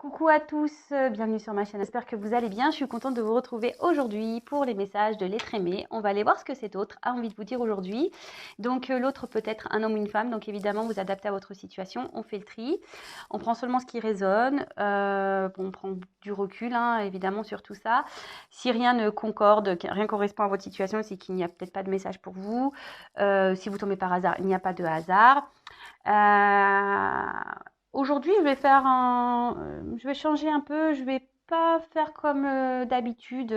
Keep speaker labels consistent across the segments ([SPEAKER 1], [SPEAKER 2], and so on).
[SPEAKER 1] Coucou à tous, bienvenue sur ma chaîne. J'espère que vous allez bien. Je suis contente de vous retrouver aujourd'hui pour les messages de l'être aimé. On va aller voir ce que cet autre a envie de vous dire aujourd'hui. Donc l'autre peut être un homme ou une femme. Donc évidemment, vous adaptez à votre situation. On fait le tri. On prend seulement ce qui résonne. Bon, on prend du recul, hein, évidemment, sur tout ça. Si rien ne concorde, rien correspond à votre situation, c'est qu'il n'y a peut-être pas de message pour vous. Si vous tombez par hasard, il n'y a pas de hasard. Aujourd'hui, je vais changer un peu. Je vais pas faire comme d'habitude.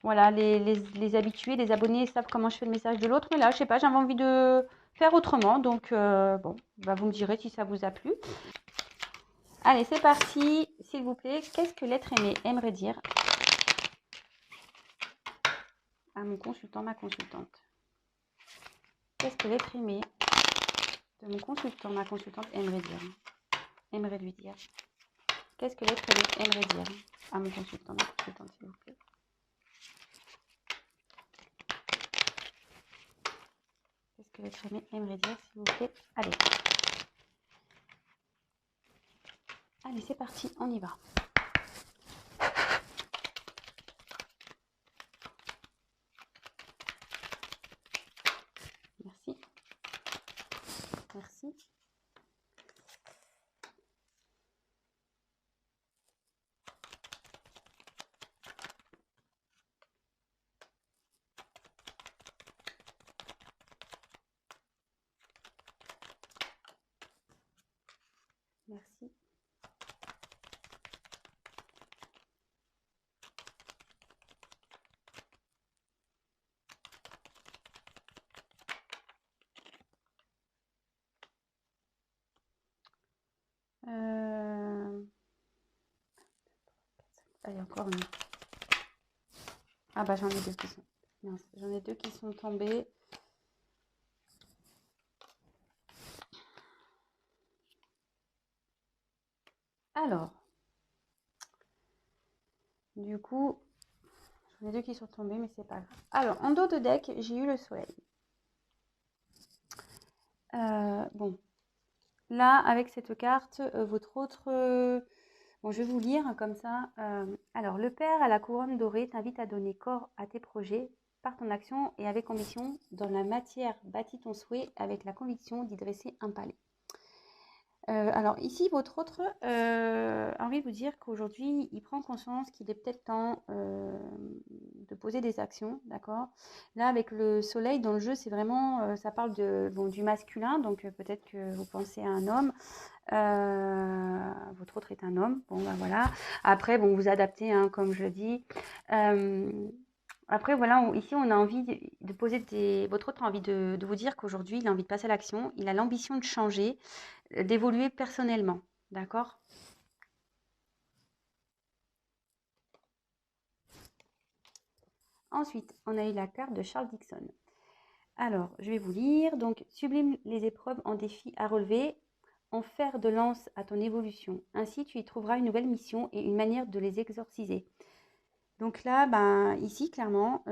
[SPEAKER 1] Voilà, les habitués, les abonnés savent comment je fais le message de l'autre. Mais là, je sais pas, j'avais envie de faire autrement. Donc, bon, bah, vous me direz si ça vous a plu. Allez, c'est parti. S'il vous plaît, qu'est-ce que l'être aimé aimerait dire à mon consultant, ma consultante? Qu'est-ce que l'être aimé de mon consultant, ma consultante aimerait dire? Aimerait lui dire? Qu'est-ce que l'être aimé aimerait dire à mon consultant, ma consultante, s'il vous plaît? Qu'est-ce que l'être aimé aimerait dire, s'il vous plaît? Allez. Allez, c'est parti, on y va. Merci. Merci. Merci. Allez, encore une. Ah bah j'en ai deux qui sont. Mince, j'en ai deux qui sont tombés. Alors, du coup, j'en ai deux qui sont tombés, mais c'est pas grave. Alors, en dos de deck, j'ai eu le soleil. Bon, là, avec cette carte, votre autre... bon, je vais vous lire hein, comme ça. Alors, le père à la couronne dorée t'invite à donner corps à tes projets par ton action et avec ambition. Dans la matière, bâtis ton souhait avec la conviction d'y dresser un palais. Alors ici, votre autre a envie de vous dire qu'aujourd'hui, il prend conscience qu'il est peut-être temps de poser des actions, d'accord? Là, avec le soleil dans le jeu, c'est vraiment, ça parle bon, du masculin, donc peut-être que vous pensez à un homme. Votre autre est un homme, bon ben voilà. Après, bon, vous adaptez, hein, comme je le dis. Après, voilà, ici, on a envie de poser votre autre a envie de vous dire qu'aujourd'hui, il a envie de passer à l'action, il a l'ambition de changer, d'évoluer personnellement, d'accord? Ensuite, on a eu la carte de Charles Dixon. Alors, je vais vous lire. Donc, sublime les épreuves en défis à relever, en fer de lance à ton évolution. Ainsi, tu y trouveras une nouvelle mission et une manière de les exorciser. Donc là, ben, ici, clairement,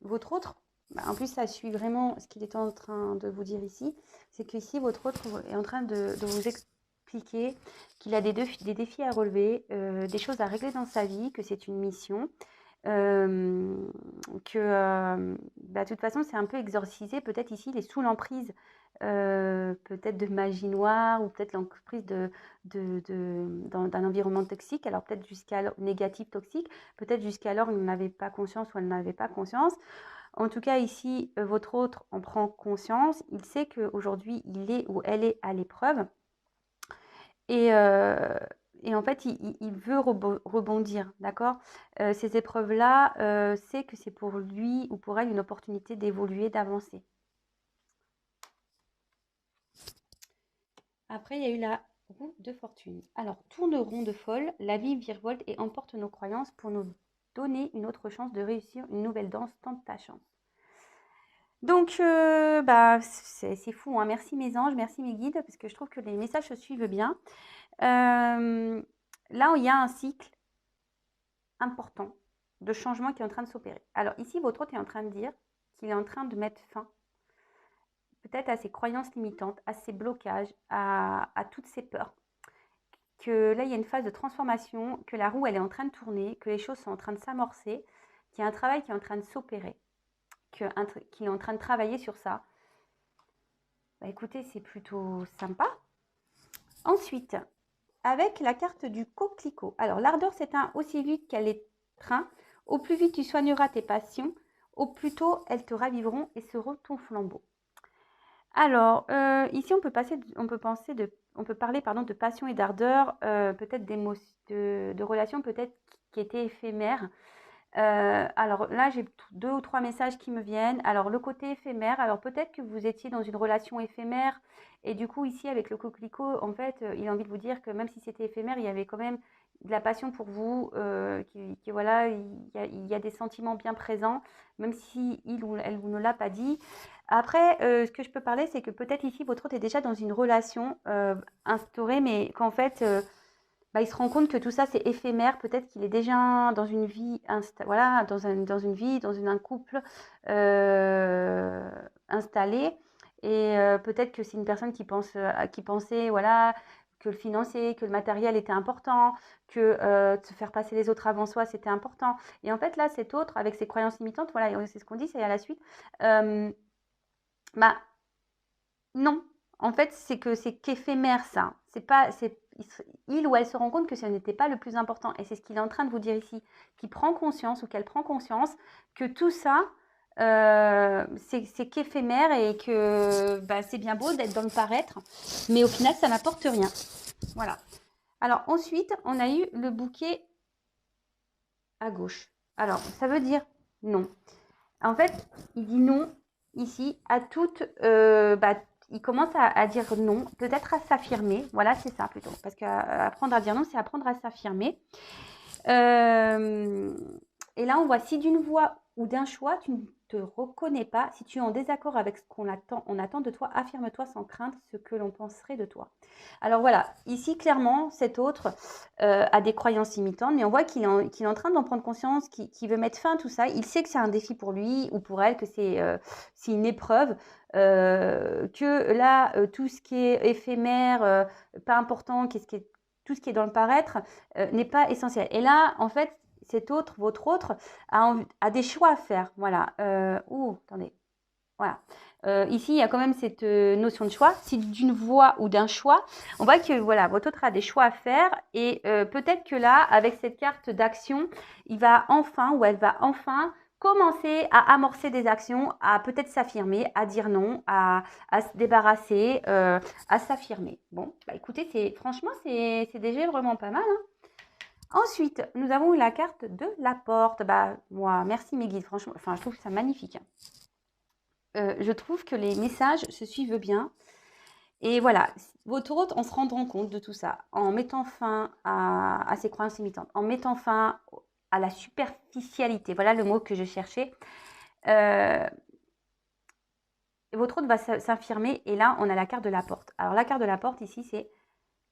[SPEAKER 1] votre autre, ben, en plus, ça suit vraiment ce qu'il est en train de vous dire ici, c'est qu'ici, votre autre est en train de vous expliquer qu'il a des défis à relever, des choses à régler dans sa vie, que c'est une mission, que bah, de toute façon, c'est un peu exorcisé. Peut-être ici, il est sous l'emprise peut-être de magie noire ou peut-être l'emprise d'un environnement toxique. Alors peut-être jusqu'alors négatif, toxique. Peut-être jusqu'alors, il n'en avait pas conscience ou elle n'avait pas conscience. En tout cas, ici, votre autre en prend conscience. Il sait qu'aujourd'hui, il est ou elle est à l'épreuve. Et, et en fait, il veut rebondir, d'accord? Ces épreuves-là, c'est que c'est pour lui ou pour elle une opportunité d'évoluer, d'avancer. Après, il y a eu la roue de fortune. Alors, tourne rond de folle, la vie virevolte et emporte nos croyances pour nous donner une autre chance de réussir une nouvelle danse. Tente ta chance. Donc, bah, c'est fou, hein. Merci mes anges, merci mes guides, parce que je trouve que les messages se suivent bien. Là où il y a un cycle important de changement qui est en train de s'opérer. Alors ici, votre hôte est en train de dire qu'il est en train de mettre fin peut-être à ses croyances limitantes, à ses blocages, à toutes ses peurs que là, il y a une phase de transformation, que la roue, elle est en train de tourner, que les choses sont en train de s'amorcer, qu'il y a un travail qui est en train de s'opérer, qu'il est en train de travailler sur ça. Bah, écoutez, c'est plutôt sympa. Ensuite, avec la carte du coquelicot. Alors, l'ardeur s'éteint aussi vite qu'elle étreint. Au plus vite tu soigneras tes passions, au plus tôt elles te raviveront et seront ton flambeau. Alors, ici, on peut parler de passion et d'ardeur, peut-être de relations peut-être qui étaient éphémères. Alors là, j'ai 2 ou 3 messages qui me viennent. Alors, le côté éphémère, alors peut-être que vous étiez dans une relation éphémère et du coup, ici, avec le coquelicot, en fait, il a envie de vous dire que même si c'était éphémère, il y avait quand même de la passion pour vous, voilà, il y a des sentiments bien présents, même si il ou elle vous ne l'a pas dit. Après, ce que je peux parler, c'est que peut-être ici, votre autre est déjà dans une relation instaurée, mais qu'en fait, bah, il se rend compte que tout ça, c'est éphémère. Peut-être qu'il est déjà dans une vie, voilà, dans un couple installé. Et peut-être que c'est une personne qui pensait, voilà, que le financier, que le matériel était important, que se faire passer les autres avant soi, c'était important. Et en fait, là, cet autre, avec ses croyances limitantes, voilà, c'est ce qu'on dit, c'est à la suite. Bah, non, en fait, c'est qu'éphémère ça. Il ou elle se rend compte que ce n'était pas le plus important. Et c'est ce qu'il est en train de vous dire ici, qu'il prend conscience ou qu'elle prend conscience que tout ça, c'est qu'éphémère et que bah, c'est bien beau d'être dans le paraître, mais au final, ça n'apporte rien. Voilà. Alors ensuite, on a eu le bouquet à gauche. Alors, ça veut dire non. En fait, il dit non ici à toute... il commence à dire non, peut-être à s'affirmer. Voilà, c'est ça plutôt. Parce qu'apprendre à dire non, c'est apprendre à s'affirmer. Et là, on voit si d'une voix ou d'un choix, tu ne te reconnais pas, si tu es en désaccord avec ce qu'on attend de toi, affirme-toi sans crainte ce que l'on penserait de toi. Alors voilà, ici, clairement, cet autre a des croyances limitantes, mais on voit qu'il est en train d'en prendre conscience, qu'il veut mettre fin à tout ça. Il sait que c'est un défi pour lui ou pour elle, que c'est une épreuve, que là, tout ce qui est éphémère, pas important, tout ce qui est dans le paraître n'est pas essentiel. Et là, en fait, votre autre, a des choix à faire. Voilà. Attendez. Voilà. Ici, il y a quand même cette notion de choix. Si d'une voix ou d'un choix, on voit que voilà, votre autre a des choix à faire et peut-être que là, avec cette carte d'action, il va enfin ou elle va enfin commencer à amorcer des actions, à peut-être s'affirmer, à dire non, à se débarrasser, à s'affirmer. Bon, bah écoutez, franchement, c'est déjà vraiment pas mal, hein. Ensuite, nous avons eu la carte de la porte. Bah, moi, merci mes guides, franchement, enfin, je trouve ça magnifique. Je trouve que les messages se suivent bien. Et voilà, votre hôte, en se rendant compte de tout ça, en mettant fin à ses croyances limitantes, en mettant fin à la superficialité, voilà le mot que je cherchais, votre hôte va s'affirmer. Et là, on a la carte de la porte. Alors, la carte de la porte, ici, c'est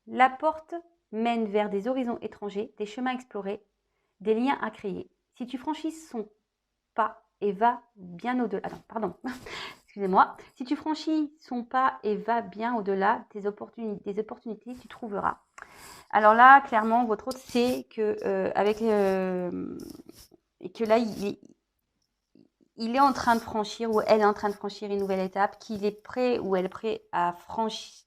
[SPEAKER 1] la porte mène vers des horizons étrangers, des chemins explorés, des liens à créer. Si tu franchis son pas et vas bien au-delà... Attends, pardon. Excusez-moi. Si tu franchis son pas et vas bien au-delà des opportunités, tu trouveras. Alors là, clairement, votre hôte sait que que là, il est en train de franchir ou elle est en train de franchir une nouvelle étape, qu'il est prêt ou elle est prêt à franchir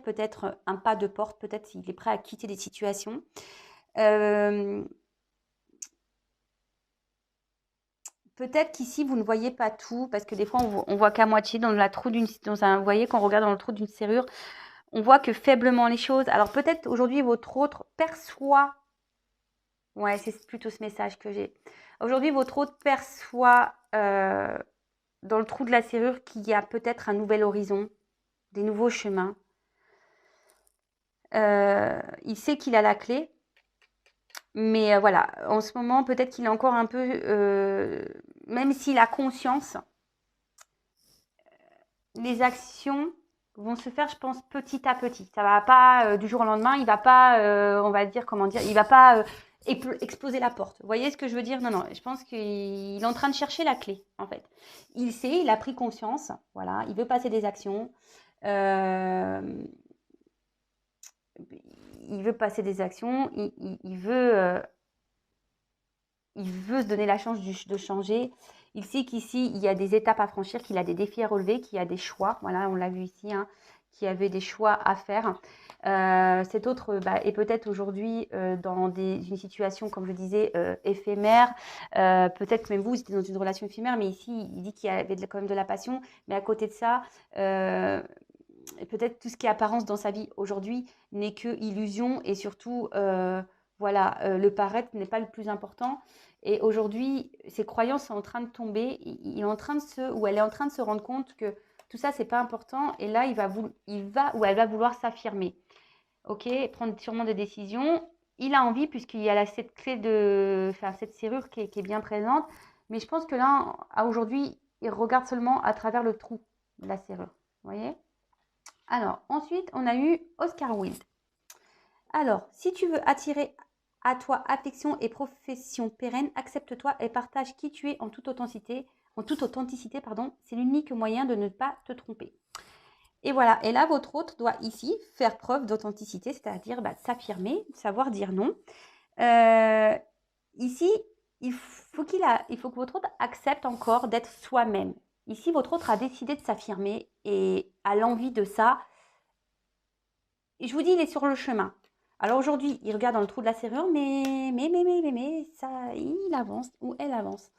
[SPEAKER 1] peut-être un pas de porte, peut-être qu'il est prêt à quitter des situations. Peut-être qu'ici, vous ne voyez pas tout, parce que des fois, on voit qu'à moitié vous voyez, quand on regarde dans le trou d'une serrure, on voit que faiblement les choses. Alors peut-être aujourd'hui, votre autre perçoit, ouais, c'est plutôt ce message que j'ai. Aujourd'hui, votre autre perçoit dans le trou de la serrure qu'il y a peut-être un nouvel horizon, des nouveaux chemins. Il sait qu'il a la clé. Mais voilà, en ce moment, peut-être qu'il est encore un peu, même s'il a conscience, les actions vont se faire, je pense, petit à petit. Ça va pas du jour au lendemain, il va pas, on va dire, comment dire, il va pas exploser la porte. Vous voyez ce que je veux dire? Non, non, je pense qu'il est en train de chercher la clé, en fait. Il sait, il a pris conscience, voilà, il veut passer des actions. il veut passer des actions, il veut se donner la chance de changer. Il sait qu'ici, il y a des étapes à franchir, qu'il a des défis à relever, qu'il y a des choix. Voilà, on l'a vu ici, hein, qu'il y avait des choix à faire. Cet autre est peut-être aujourd'hui dans une situation, comme je disais, éphémère. Peut-être même vous étiez dans une relation éphémère, mais ici, il dit qu'il y avait quand même de la passion. Mais à côté de ça, peut-être tout ce qui est apparence dans sa vie aujourd'hui n'est que illusion et surtout, le paraître n'est pas le plus important. Et aujourd'hui, ses croyances sont en train de tomber. Il est en train elle est en train de se rendre compte que tout ça, c'est pas important. Et là, il va ou elle va vouloir s'affirmer. Ok, prendre sûrement des décisions. Il a envie puisqu'il y a cette clé cette serrure qui est bien présente. Mais je pense que là, aujourd'hui, il regarde seulement à travers le trou de la serrure. Vous voyez? Alors, ensuite, on a eu Oscar Wilde. Alors, si tu veux attirer à toi affection et profession pérenne, accepte-toi et partage qui tu es en toute authenticité. C'est l'unique moyen de ne pas te tromper. Et voilà, et là, votre hôte doit ici faire preuve d'authenticité, c'est-à-dire s'affirmer, savoir dire non. Ici, il faut que votre hôte accepte encore d'être soi-même. Ici, votre hôte a décidé de s'affirmer et a l'envie de ça. Et je vous dis, il est sur le chemin. Alors aujourd'hui, il regarde dans le trou de la serrure, mais ça, il avance ou elle avance.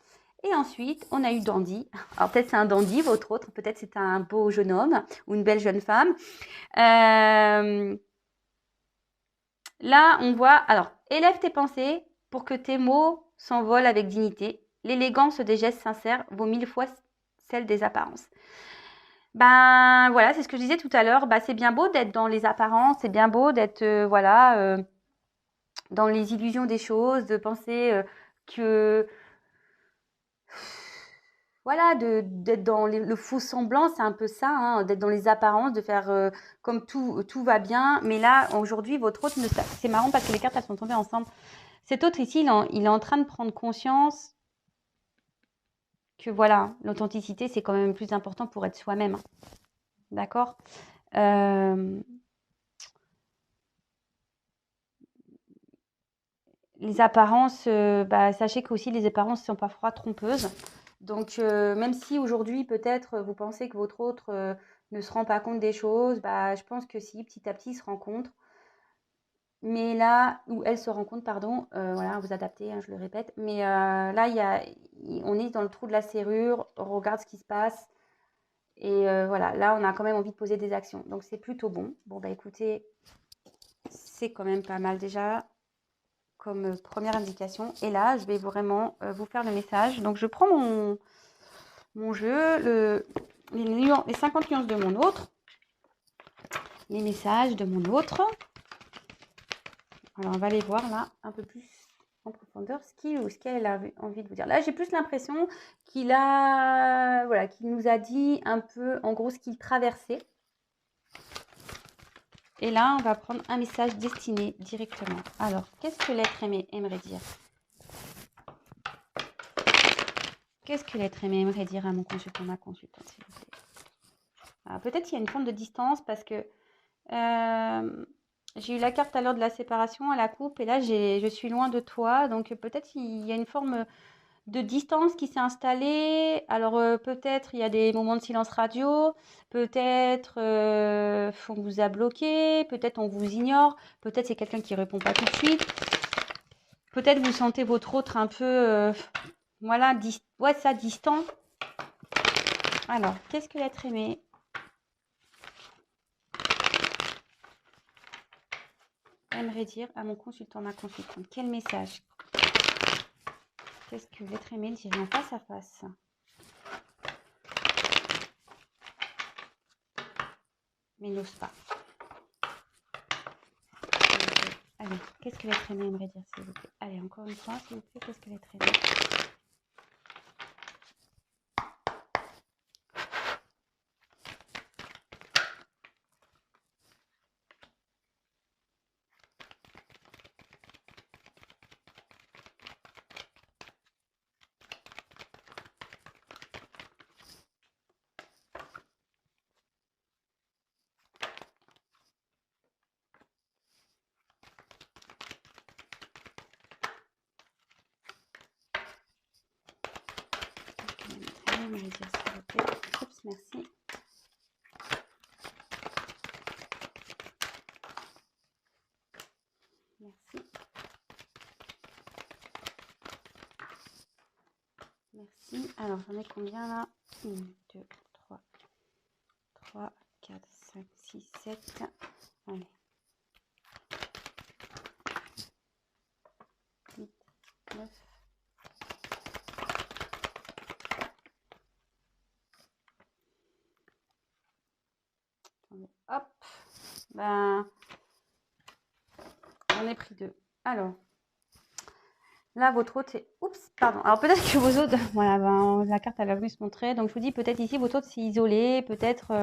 [SPEAKER 1] Et ensuite, on a eu Dandy. Alors peut-être c'est un dandy, votre autre, peut-être c'est un beau jeune homme ou une belle jeune femme. Là, on voit, alors, élève tes pensées pour que tes mots s'envolent avec dignité. L'élégance des gestes sincères vaut 1000 fois celle des apparences. Ben voilà, c'est ce que je disais tout à l'heure. C'est bien beau d'être dans les apparences, c'est bien beau d'être dans les illusions des choses, de penser que voilà, d'être dans le faux semblant, c'est un peu ça, hein, d'être dans les apparences, de faire comme tout va bien. Mais là, aujourd'hui, votre hôte, c'est marrant parce que les cartes, elles sont tombées ensemble. Cet autre ici, il est en train de prendre conscience que voilà, l'authenticité, c'est quand même plus important pour être soi-même. D'accord Les apparences, sachez qu'aussi les apparences sont parfois trompeuses. Donc, même si aujourd'hui, peut-être, vous pensez que votre autre ne se rend pas compte des choses, je pense que si, petit à petit, ils se rencontrent. Mais là, où elle se rencontre, pardon, voilà, vous adaptez, hein, je le répète. Mais là, on est dans le trou de la serrure, on regarde ce qui se passe. Et voilà, là, on a quand même envie de poser des actions. Donc, c'est plutôt bon. Bon, écoutez, c'est quand même pas mal déjà comme première indication. Et là, je vais vraiment vous faire le message. Donc, je prends mon jeu, les 50 nuances de mon autre, les messages de mon autre. Alors, on va aller voir là un peu plus en profondeur ce qu'elle a envie de vous dire. Là, j'ai plus l'impression qu'il nous a dit un peu, en gros, ce qu'il traversait. Et là, on va prendre un message destiné directement. Alors, qu'est-ce que l'être aimé aimerait dire? Qu'est-ce que l'être aimé aimerait dire à mon consultant, ma consultante, s'il vous plaît? Peut-être qu'il y a une forme de distance parce que j'ai eu la carte à l'heure de la séparation, à la coupe, et là, je suis loin de toi. Donc, peut-être il y a une forme de distance qui s'est installée. Alors, peut-être il y a des moments de silence radio. Peut-être on vous a bloqué. Peut-être on vous ignore. Peut-être c'est quelqu'un qui répond pas tout de suite. Peut-être vous sentez votre autre un peu, distant. Alors, qu'est-ce que l'être aimé aimerait dire à mon consultant, ma consultante? Quel message? Qu'est-ce que l'être aimé dirait en face à face? Mais il n'ose pas. Allez, qu'est-ce que l'être aimé aimerait dire, s'il vous plaît? Allez, encore une fois, s'il vous plaît, qu'est-ce que l'être aimé? me dire s'il vous plaît. Oups, merci. Merci. Merci. Alors, j'en ai combien là? 1, 2, 3, 4, 5, 6, 7. Allez. 8, 9. Attendez, hop. Ben, j'en ai pris 2. Alors, là, votre hôte, c'est... Oups, pardon. Alors, peut-être que vos hôtes... Voilà, ben, la carte, elle a voulu se montrer. Donc, je vous dis, peut-être ici, votre hôte s'est isolé. Peut-être...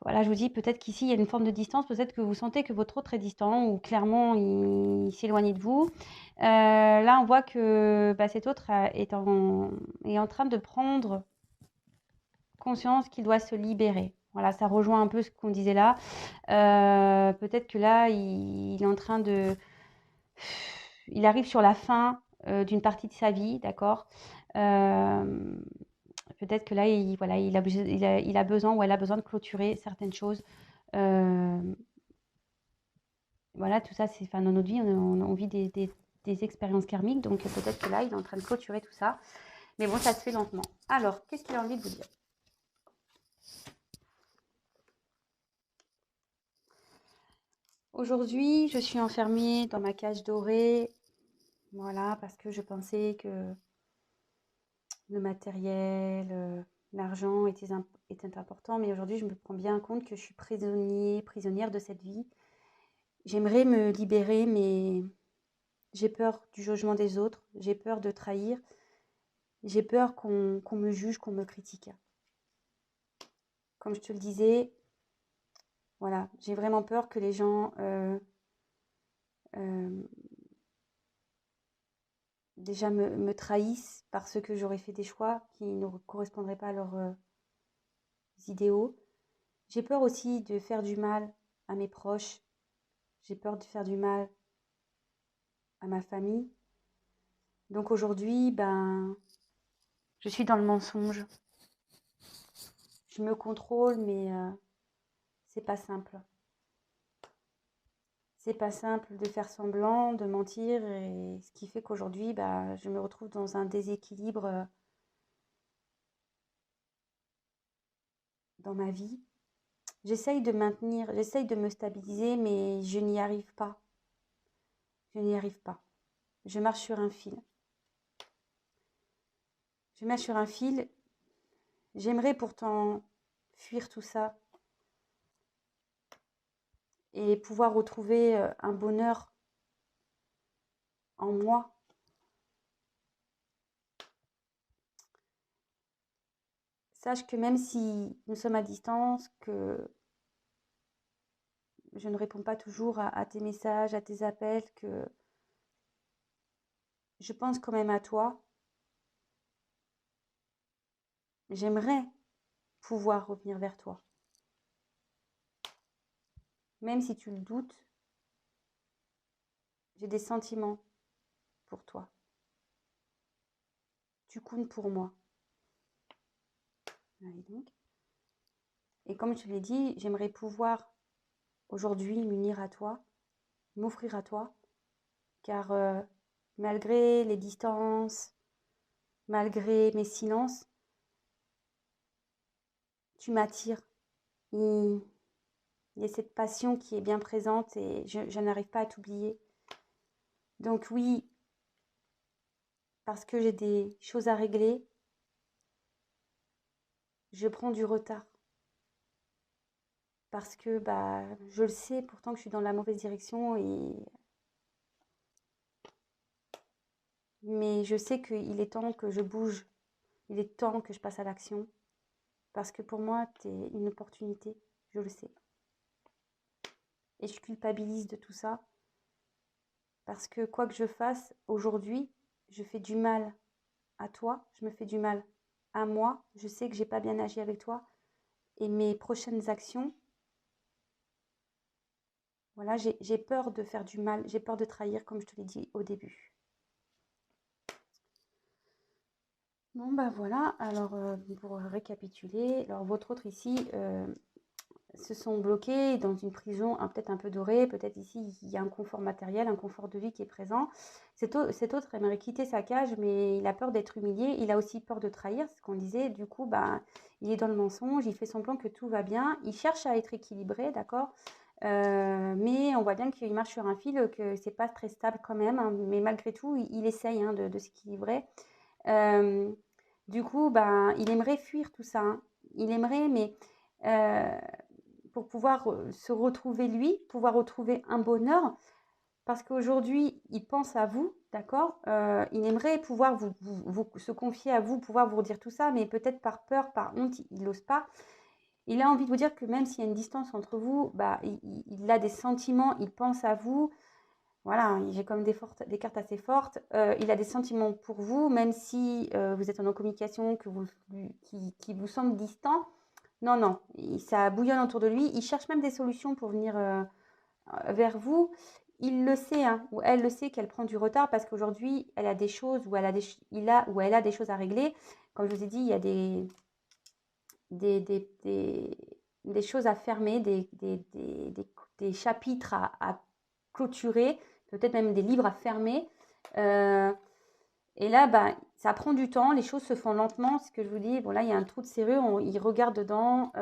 [SPEAKER 1] Voilà, je vous dis, peut-être qu'ici, il y a une forme de distance. Peut-être que vous sentez que votre hôte est distant ou clairement, il s'éloigne de vous. Là, on voit que cet autre est en train de prendre conscience qu'il doit se libérer. Voilà, ça rejoint un peu ce qu'on disait là. Peut-être que là, il est en train de... Il arrive sur la fin d'une partie de sa vie, d'accord. Peut-être que là, voilà, il a besoin ou elle a besoin de clôturer certaines choses. Voilà, tout ça, c'est, enfin, dans notre vie, on vit des expériences karmiques, donc peut-être que là, il est en train de clôturer tout ça. Mais bon, ça se fait lentement. Alors, qu'est-ce qu'il a envie de vous dire? Aujourd'hui, je suis enfermée dans ma cage dorée, voilà, parce que je pensais que le matériel, l'argent était important, mais aujourd'hui, je me prends bien compte que je suis prisonnière de cette vie. J'aimerais me libérer, mais j'ai peur du jugement des autres, j'ai peur de trahir, j'ai peur qu'on me juge, qu'on me critique. Comme je te le disais, voilà, j'ai vraiment peur que les gens déjà me trahissent parce que j'aurais fait des choix qui ne correspondraient pas à leurs idéaux. J'ai peur aussi de faire du mal à mes proches. J'ai peur de faire du mal à ma famille. Donc aujourd'hui, je suis dans le mensonge. Je me contrôle, mais c'est pas simple. C'est pas simple de faire semblant, de mentir, et ce qui fait qu'aujourd'hui, je me retrouve dans un déséquilibre dans ma vie. J'essaye de maintenir, j'essaye de me stabiliser, mais je n'y arrive pas. Je n'y arrive pas. Je marche sur un fil. Je marche sur un fil. J'aimerais pourtant fuir tout ça et pouvoir retrouver un bonheur en moi. Sache que même si nous sommes à distance, que je ne réponds pas toujours à tes messages, à tes appels, que je pense quand même à toi. J'aimerais pouvoir revenir vers toi. Même si tu le doutes, j'ai des sentiments pour toi. Tu comptes pour moi. Allez donc. Et comme je te l'ai dit, j'aimerais pouvoir aujourd'hui m'unir à toi, m'offrir à toi, car malgré les distances, malgré mes silences, tu m'attires. Il y a cette passion qui est bien présente et je n'arrive pas à t'oublier. Donc oui, parce que j'ai des choses à régler, je prends du retard. Parce que je le sais pourtant que je suis dans la mauvaise direction, mais je sais qu'il est temps que je bouge, il est temps que je passe à l'action. Parce que pour moi, tu es une opportunité, je le sais. Et je culpabilise de tout ça. Parce que quoi que je fasse, aujourd'hui, je fais du mal à toi, je me fais du mal à moi. Je sais que j'ai pas bien agi avec toi. Et mes prochaines actions, voilà, j'ai peur de faire du mal, j'ai peur de trahir, comme je te l'ai dit au début. Bon, bah voilà, alors pour récapituler, alors votre autre ici se sont bloqués dans une prison peut-être un peu dorée, peut-être ici il y a un confort matériel, un confort de vie qui est présent. Cet autre aimerait quitter sa cage, mais il a peur d'être humilié, il a aussi peur de trahir, ce qu'on disait, du coup, bah, il est dans le mensonge, il fait semblant que tout va bien, il cherche à être équilibré, d'accord. Mais on voit bien qu'il marche sur un fil, que c'est pas très stable quand même, hein, mais malgré tout, il essaye hein, de s'équilibrer. Euh, du coup, ben, il aimerait fuir tout ça, hein. Il aimerait, mais euh, pour pouvoir se retrouver lui, pouvoir retrouver un bonheur, parce qu'aujourd'hui, il pense à vous, d'accord. Il aimerait pouvoir se confier à vous, pouvoir vous dire tout ça, mais peut-être par peur, par honte, il n'ose pas. Il a envie de vous dire que même s'il y a une distance entre vous, bah, il a des sentiments, il pense à vous. Voilà, j'ai comme des cartes assez fortes. Il a des sentiments pour vous, même si vous êtes en communication, qui vous semble distant. Non, non, ça bouillonne autour de lui. Il cherche même des solutions pour venir vers vous. Il le sait, hein, ou elle le sait qu'elle prend du retard parce qu'aujourd'hui, elle a des choses ou elle a des choses à régler. Comme je vous ai dit, il y a des, des, des, des choses à fermer, des chapitres à clôturer, peut-être même des livres à fermer. Euh, et là, bah, ça prend du temps, les choses se font lentement. Ce que je vous dis, bon là, il y a un trou de serrure, il regarde dedans.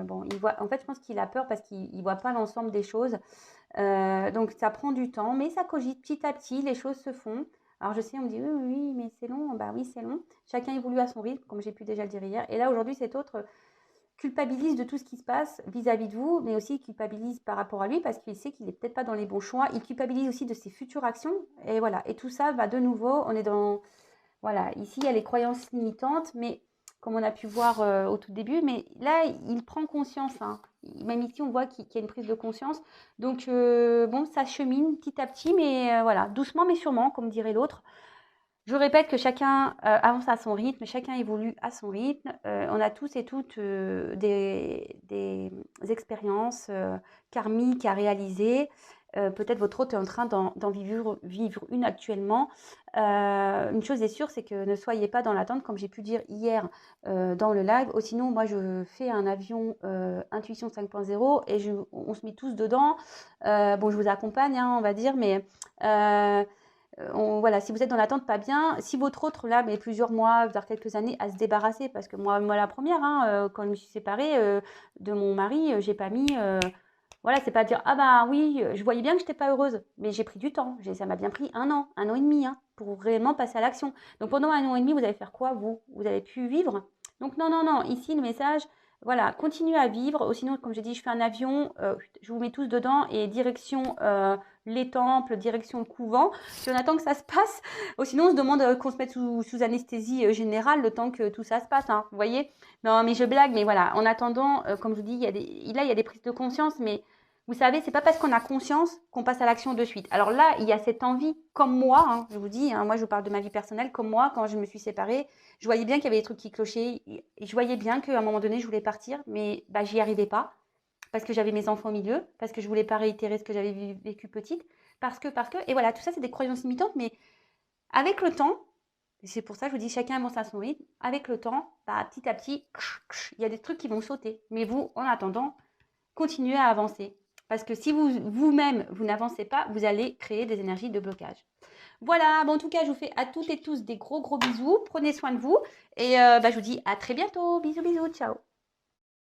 [SPEAKER 1] Bon, il voit, en fait, je pense qu'il a peur parce qu'il ne voit pas l'ensemble des choses. Donc, ça prend du temps, mais ça cogite petit à petit, les choses se font. Alors, je sais, on me dit, oui, oui, oui, mais c'est long. Bah oui, c'est long. Chacun évolue à son rythme, comme j'ai pu déjà le dire hier. Et là, aujourd'hui, cet autre culpabilise de tout ce qui se passe vis-à-vis de vous, mais aussi culpabilise par rapport à lui parce qu'il sait qu'il n'est peut-être pas dans les bons choix. Il culpabilise aussi de ses futures actions. Et voilà. Et tout ça va de nouveau, on est dans... Voilà, ici, il y a les croyances limitantes, mais comme on a pu voir au tout début, mais là, il prend conscience, hein. Même ici, on voit qu'il y a une prise de conscience. Donc, bon, ça chemine petit à petit, mais voilà, doucement mais sûrement, comme dirait l'autre. Je répète que chacun avance à son rythme, chacun évolue à son rythme. On a tous et toutes des expériences karmiques à réaliser. Peut-être votre hôte est en train d'en vivre une actuellement. Une chose est sûre, c'est que ne soyez pas dans l'attente, comme j'ai pu dire hier dans le live. Sinon, moi, je fais un avion Intuition 5.0 et on se met tous dedans. Bon, je vous accompagne, hein, on va dire, mais... voilà, si vous êtes dans l'attente, pas bien. Si votre autre, là, met plusieurs mois, voire quelques années à se débarrasser, parce que moi la première, hein, quand je me suis séparée de mon mari, j'ai pas mis. Voilà, c'est pas dire, ah bah oui, je voyais bien que je n'étais pas heureuse, mais j'ai pris du temps. Ça m'a bien pris un an et demi, hein, pour réellement passer à l'action. Donc pendant un an et demi, vous allez faire quoi, vous? Vous avez pu vivre? Donc non, non, non, ici, le message, voilà, continuez à vivre. Sinon, comme j'ai dit, je fais un avion, je vous mets tous dedans et direction les temples, direction le couvent. Puis on attend que ça se passe. Sinon, on se demande qu'on se mette sous anesthésie générale le temps que tout ça se passe, hein, vous voyez? Non, mais je blague, mais voilà. En attendant, comme je vous dis, il y a des prises de conscience, mais vous savez, c'est pas parce qu'on a conscience qu'on passe à l'action de suite. Alors là, il y a cette envie, comme moi, hein, je vous dis, hein, moi je vous parle de ma vie personnelle, comme moi, quand je me suis séparée, je voyais bien qu'il y avait des trucs qui clochaient, et je voyais bien qu'à un moment donné, je voulais partir, mais bah, j'y arrivais pas parce que j'avais mes enfants au milieu, parce que je voulais pas réitérer ce que j'avais vécu petite, parce que, et voilà, tout ça c'est des croyances limitantes, mais avec le temps, c'est pour ça que je vous dis chacun avance à son rythme, avec le temps, bah, petit à petit, il y a des trucs qui vont sauter, mais vous, en attendant, continuez à avancer, parce que si vous-même, vous n'avancez pas, vous allez créer des énergies de blocage. Voilà, bon, en tout cas, je vous fais à toutes et tous des gros bisous, prenez soin de vous, et bah, je vous dis à très bientôt, bisous, bisous, ciao.